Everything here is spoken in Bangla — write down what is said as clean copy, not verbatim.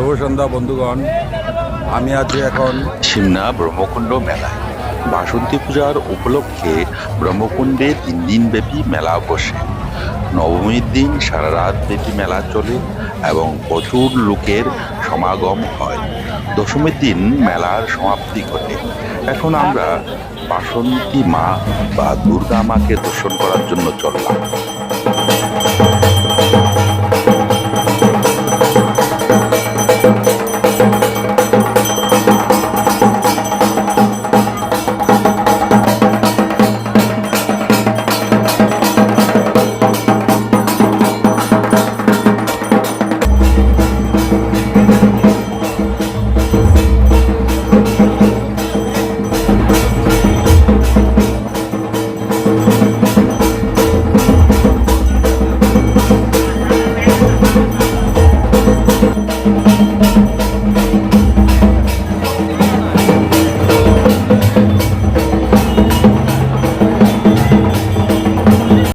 শুভ সন্ধ্যা বন্ধুগণ। আমি আছি এখন সিমনা ব্রহ্মকুণ্ড মেলায়। বাসন্তী পূজার উপলক্ষে ব্রহ্মকুণ্ডে 3 দিন ব্যাপী মেলা বসে। নবমীর দিন সারা রাত ব্যাপী মেলা চলে এবং প্রচুর লোকের সমাগম হয়। দশমীর দিন মেলার সমাপ্তি ঘটে। এখন আমরা বাসন্তী মা বা দুর্গা মাকে দর্শন করার জন্য চললাম।